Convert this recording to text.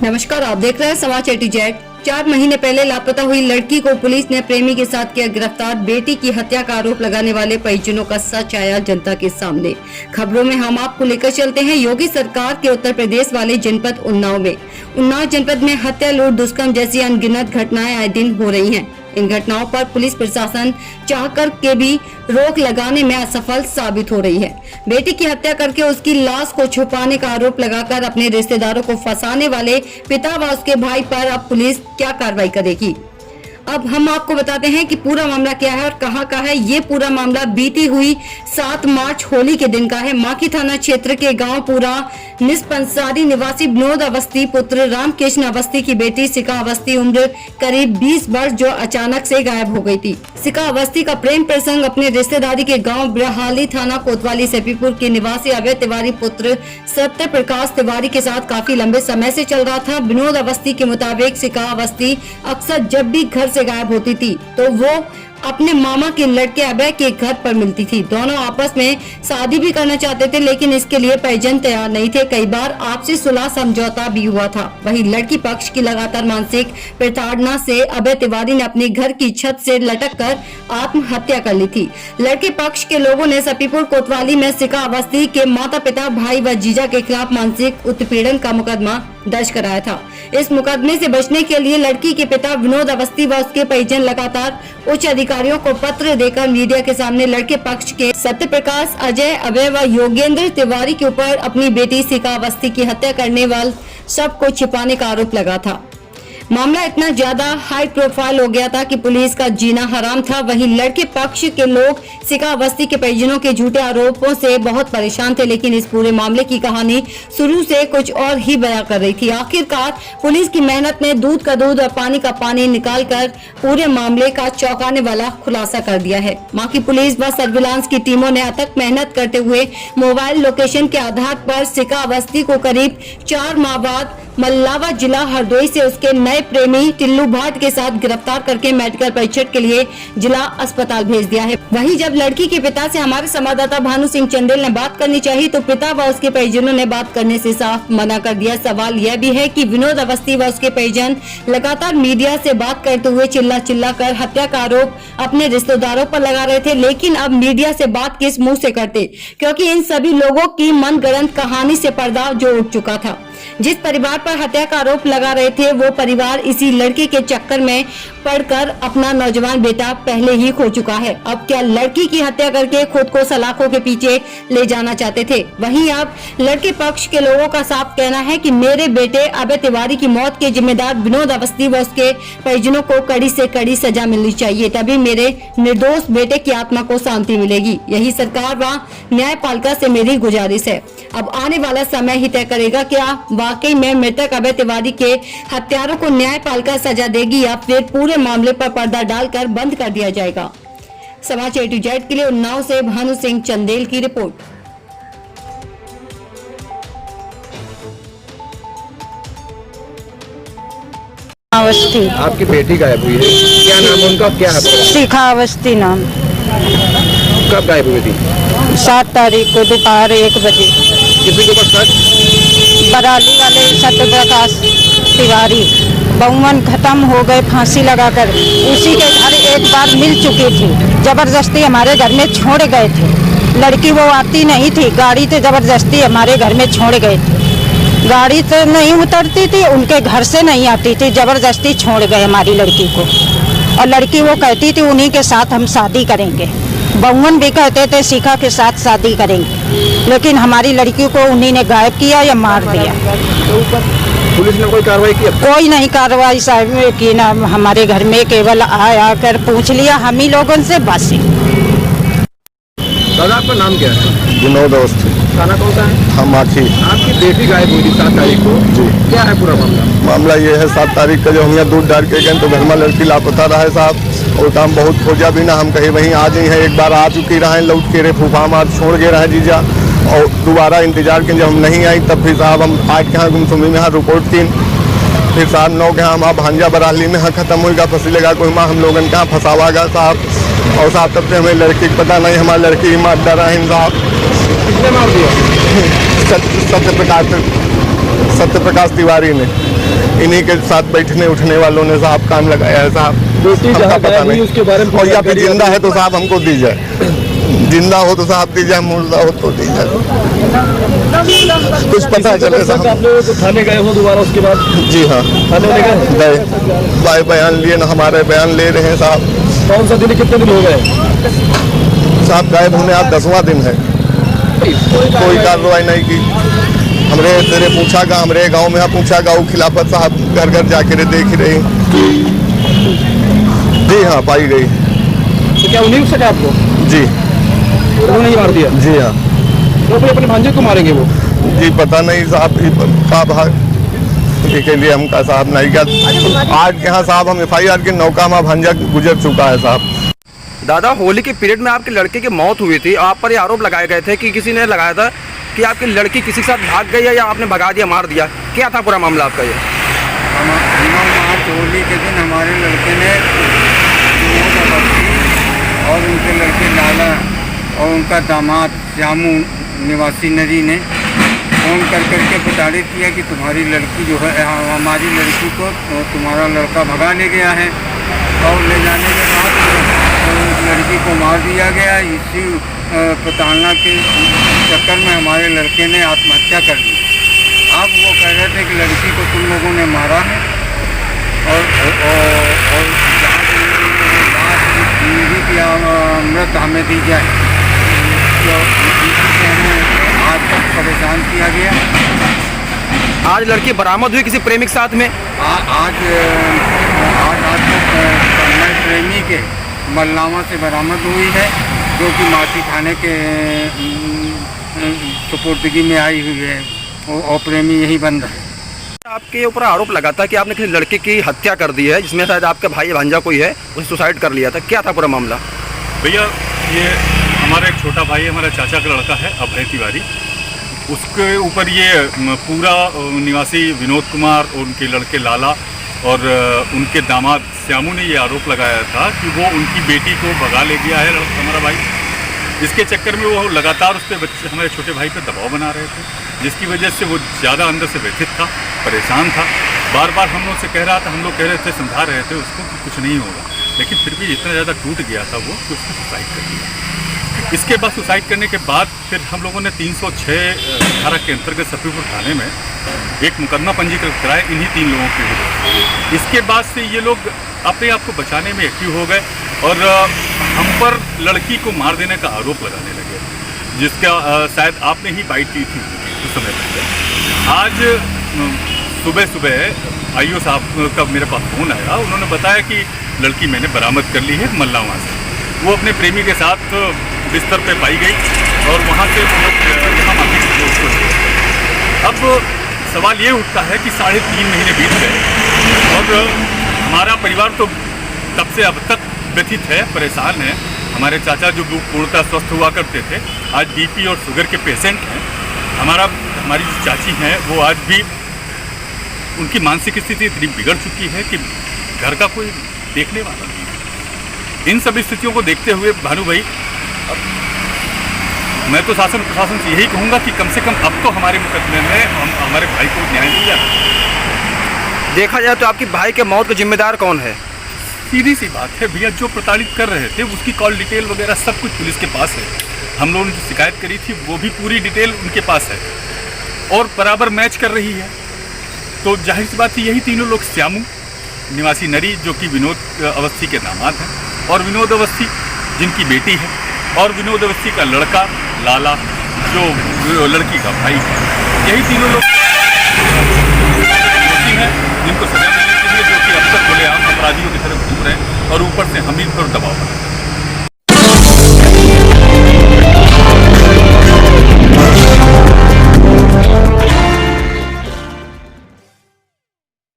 नमस्कार, आप देख रहे हैं समाचार A-to-Z। 4 महीने पहले लापता हुई लड़की को पुलिस ने प्रेमी के साथ किया गिरफ्तार। बेटी की हत्या का आरोप लगाने वाले परिजनों का सच आया जनता के सामने। खबरों में हम आपको लेकर चलते हैं योगी सरकार के उत्तर प्रदेश वाले जनपद उन्नाव में। उन्नाव जनपद में हत्या, लूट, दुष्कर्म जैसी अनगिनत घटनाएं आए दिन हो रही हैं। इन घटनाओं पर पुलिस प्रशासन चाहकर के भी रोक लगाने में असफल साबित हो रही है। बेटी की हत्या करके उसकी लाश को छुपाने का आरोप लगाकर अपने रिश्तेदारों को फंसाने वाले पिता व उसके भाई पर अब पुलिस क्या कार्रवाई करेगी। अब हम आपको बताते हैं कि पूरा मामला क्या है और कहां का है। ये पूरा मामला बीती हुई 7 मार्च होली के दिन का है। माकी थाना क्षेत्र के गांव पूरा निस्पंसारी निवासी विनोद अवस्थी पुत्र रामकृष्ण अवस्थी की बेटी सिका अवस्थी उम्र करीब 20 वर्ष जो अचानक से गायब हो गई थी। सिका अवस्थी का प्रेम प्रसंग अपने रिश्तेदारी के गांव ब्रहाली थाना कोतवाली सपीपुर के निवासी अभय तिवारी पुत्र सत्य प्रकाश तिवारी के साथ काफी लंबे समय से चल रहा था। विनोद अवस्थी के मुताबिक सिका अवस्थी अक्सर जब भी घर से गायब होती थी तो वो अपने मामा के लड़के अभय के घर पर मिलती थी। दोनों आपस में शादी भी करना चाहते थे, लेकिन इसके लिए परिजन तैयार नहीं थे। कई बार आपसी सुलह समझौता भी हुआ था। वहीं लड़की पक्ष की लगातार मानसिक प्रताड़ना से अभय तिवारी ने अपने घर की छत से लटककर आत्महत्या कर ली थी। लड़के पक्ष के लोगों ने सपीपुर कोतवाली में सिका अवस्थी के माता पिता, भाई व जीजा के खिलाफ मानसिक उत्पीड़न का मुकदमा दर्ज कराया था। इस मुकदमे से बचने के लिए लड़की के पिता विनोद अवस्थी व उसके परिजन लगातार उच्च अधिकारियों को पत्र देकर मीडिया के सामने लड़के पक्ष के सत्य प्रकाश, अजय, अभय व योगेंद्र तिवारी के ऊपर अपनी बेटी सिका अवस्थी की हत्या करने वाले सब को छिपाने का आरोप लगा था। मामला इतना ज्यादा हाई प्रोफाइल हो गया था कि पुलिस का जीना हराम था। वहीं लड़के पक्ष के लोग सिका अवस्थी के परिजनों के झूठे आरोपों से बहुत परेशान थे, लेकिन इस पूरे मामले की कहानी शुरू से कुछ और ही बयां कर रही थी। आखिरकार पुलिस की मेहनत ने दूध का दूध और पानी का पानी निकालकर पूरे मामले का चौंकाने वाला खुलासा कर दिया है। माकी पुलिस व सर्विलांस की टीमों ने अथक मेहनत करते हुए मोबाइल लोकेशन के आधार पर सिका अवस्थी को करीब 4 माह बाद मल्लावा जिला हरदोई से उसके नए प्रेमी टिल्लू भाट के साथ गिरफ्तार करके मेडिकल परीक्षण के लिए जिला अस्पताल भेज दिया है। वहीं जब लड़की के पिता से हमारे संवाददाता भानु सिंह चंदेल ने बात करनी चाहिए तो पिता व उसके परिजनों ने बात करने से साफ मना कर दिया। सवाल यह भी है कि विनोद अवस्थी व उसके परिजन लगातार मीडिया से बात करते हुए चिल्ला कर हत्या का आरोप अपने रिश्तेदारों पर लगा रहे थे, लेकिन अब मीडिया से बात किस मुँह से करते, क्योंकि इन सभी लोगों की मनगढ़ंत कहानी से पर्दा जो उठ चुका था। जिस परिवार पर हत्या का आरोप लगा रहे थे वो परिवार इसी लड़के के चक्कर में पड़कर अपना नौजवान बेटा पहले ही खो चुका है। अब क्या लड़की की हत्या करके खुद को सलाखों के पीछे ले जाना चाहते थे। वहीं अब लड़के पक्ष के लोगों का साफ कहना है कि मेरे बेटे अभय तिवारी की मौत के जिम्मेदार विनोद अवस्थी व उसके परिजनों को कड़ी से कड़ी सजा मिलनी चाहिए, तभी मेरे निर्दोष बेटे की आत्मा को शांति मिलेगी। यही सरकार व न्यायपालिका से मेरी गुजारिश है। अब आने वाला समय ही तय करेगा क्या वाकई में मृतक अभय तिवारी के हत्यारों को न्यायपालिका सजा देगी या फिर पूरे मामले पर पर्दा डालकर बंद कर दिया जाएगा। समाचार A-to-Z के लिए उन्नाव से भानु सिंह चंदेल की रिपोर्ट। अवस्थी आपकी बेटी गायब हुई है, क्या नाम है उनका, क्या है? शिखा अवस्थी नाम। कब गायब हुई थी? 7 तारीख को दोपहर 1 बजे। किसी के ऊपर शक? बराली वाले सत्य प्रकाश तिवारी बहुमन खत्म हो गए फांसी लगाकर। उसी के घर एक बार मिल चुकी थी, जबरदस्ती हमारे घर में छोड़ गए थे। लड़की वो आती नहीं थी, गाड़ी से जबरदस्ती हमारे घर में छोड़ गए थे। गाड़ी से नहीं उतरती थी, उनके घर से नहीं आती थी, जबरदस्ती छोड़ गए हमारी लड़की को। और लड़की वो कहती थी उन्हीं के साथ हम शादी करेंगे। बहुमन भी कहते थे शिखा के साथ शादी करेंगे, लेकिन हमारी लड़की को उन्हीं ने गायब किया या मार दिया। पुलिस ने कोई कार्रवाई की? कोई नहीं कार्रवाई साहब की ना। हमारे घर में केवल आकर पूछ लिया हम ही लोगों से, बस। दादा आपका नाम क्या है? विनोद अवस्थी। थाना कौन सा है? हम माखी। आपकी बेटी गायब हुई थी 7 तारीख को जी। क्या है पूरा मामला? मामला ये है 7 तारीख का जब हम यहाँ दूध डाल के गए तो घर में लड़की लापता रहा साहब, और काम बहुत खोजा भी ना। हम कहीं वहीं आ गई है, एक बार आ चुकी रहे, लौट के रे फूफा मार छोड़ गए रहे जीजा, और दोबारा इंतजार के जब हम नहीं आई तब फिर साहब हम 8 के यहाँ गुमसुमी में यहाँ रिपोर्ट की, फिर साहब 9 के यहाँ भांजा बराली में यहाँ खत्म होगा, फंसी लगा कोई माँ हम लोगों के यहाँ फंसावागा साहब। और साहब तब से हमें लड़की को पता नहीं, हमारी लड़की ही मार डरा है साहब। किसने मार दिया? सत्य प्रकाश सत्य प्रकाश तिवारी ने, इन्हीं के साथ बैठने उठने वालों ने साहब काम लगाया है साहब। बेटी हमका जहाँ पता गायब हुई नहीं उसके बारे में और या फिर जानकारी जिंदा आपको है तो साहब हमको दी जाए, जिंदा हो तो साहब दी जाए, मुर्दा हो तो दी जाए, कुछ पता चले तक आप साहब। लोग तो थाने गए हो दोबारा उसके बाद? जी हाँ, थाने में गए? बयान लिए ना, हमारे बयान ले रहे हैं साहब। कौन सा दिन, कितने दिन हो गए साहब गायब होने आज 10वां दिन है, कोई कार्रवाई नहीं की। हमरे तेरे पूछा गा, हमरे गांव में पूछा गा, वो खिलाफत साहब घर घर जाके देख रही। जी हाँ, पाई गई। तो क्या उन्हीं सका आपको? जी उन्होंने ही मार दिया? जी हाँ। तो फिर अपने भांजे को मारेंगे वो? जी पता नहीं साहब, का भाग के लिए हमका साहब नहीं गया। आज यहाँ साहब हम FIR के नौका में भांजा गुजर चुका है साहब। दादा, होली के पीरियड में आपके लड़के की मौत हुई थी, आप पर ये आरोप लगाए गए थे कि किसी ने लगाया था कि आपकी लड़की किसी के साथ भाग गई है या आपने भगा दिया, मार दिया। क्या था पूरा मामला आपका ये? 9 मार्च होली के दिन हमारे लड़के ने और उनके लड़के लाला और उनका दामाद श्यामू निवासी नरी ने फ़ोन कर करके प्रताड़ित किया कि तुम्हारी लड़की जो है, हमारी लड़की को तुम्हारा लड़का भगा ले गया है, और ले जाने के बाद लड़की को मार दिया गया। इसी प्रताड़ना के चक्कर में हमारे लड़के ने आत्महत्या कर ली। अब वो कह रहे थे कि लड़की को तुम लोगों ने मारा है और जिंदगी की अमृत हमें दी जाए, तो हमें आज तक परेशान किया गया। आज लड़की बरामद हुई किसी प्रेमी के साथ में? आज नए प्रेमी के मल्लावा से बरामद हुई है, जो कि माटी थाने के सुपुर्दगी में आई हुई है, और प्रेमी यही बंद है। आपके ऊपर आरोप लगा था कि आपने किसी लड़के की हत्या कर दी है, जिसमें शायद आपका भाई भांजा कोई है, उसने सुसाइड कर लिया था। क्या था पूरा मामला? भैया, ये हमारा एक छोटा भाई है, हमारा चाचा का लड़का है अभय तिवारी, उसके ऊपर ये पूरा निवासी विनोद कुमार और उनके लड़के लाला और उनके दामाद श्यामू ने ये आरोप लगाया था कि वो उनकी बेटी को भगा ले गया है हमारा भाई। इसके चक्कर में वो लगातार उस पर बच्चे, हमारे छोटे भाई पर दबाव बना रहे थे, जिसकी वजह से वो ज़्यादा अंदर से व्यथित था, परेशान था। बार बार हम लोग से कह रहा था, हम लोग कह रहे थे, समझा रहे थे उसको कि कुछ नहीं होगा, लेकिन फिर भी इतना ज़्यादा टूट गया था वो कि उसने सुसाइड कर लिया। इसके बाद सुसाइड करने के बाद फिर हम लोगों ने 306 धारा के अंतर्गत सफीपुर थाने में एक मुकदमा पंजीकृत कराया इन्हीं 3 लोगों के विरुद्ध। इसके बाद से ये लोग अपने आप को बचाने में एक्टिव हो गए और हम पर लड़की को मार देने का आरोप लगाने लगे, जिसका शायद आपने ही बाइट की थी कुछ समय पहले। आज सुबह सुबह IO साहब का मेरे पास फ़ोन आया, उन्होंने बताया कि लड़की मैंने बरामद कर ली है मल्लावा से। वो अपने प्रेमी के साथ बिस्तर पे पाई गई और वहाँ से वो लोग यहाँ माफी की कोशिश कर रहे। अब सवाल ये उठता है कि 3.5 महीने बीत गए और हमारा परिवार तो तब से अब तक व्यथित है, परेशान है। हमारे चाचा जो पूर्णतः स्वस्थ हुआ करते थे, आज BP और शुगर के पेशेंट हैं। हमारी जो चाची हैं वो आज भी, उनकी मानसिक स्थिति इतनी बिगड़ चुकी है कि घर का कोई देखने वाला नहीं है। इन सभी स्थितियों को देखते हुए भानु भाई, मैं तो शासन प्रशासन से यही कहूँगा कि कम से कम अब तो हमारे मुकदमे में हमारे भाई को न्याय दिया। देखा जाए तो आपकी भाई के मौत का जिम्मेदार कौन है? सीधी सी बात है भैया, जो प्रताड़ित कर रहे थे उसकी कॉल डिटेल वगैरह सब कुछ पुलिस के पास है। हम लोगों ने जो शिकायत करी थी वो भी पूरी डिटेल उनके पास है और बराबर मैच कर रही है। तो जाहिर सी बात है, यही तीनों लोग, श्यामू निवासी नरी जो कि विनोद अवस्थी के दामाद हैं, और विनोद अवस्थी जिनकी बेटी है, और विनोद अवस्थी का लड़का लाला जो लड़की का भाई है, यही तीनों लोग हैं जिनको सजा मिलनी चाहिए, जो कि अब तक खुलेआम अपराधियों की तरफ घूम रहे हैं और ऊपर से हम ही पर दबाव बना।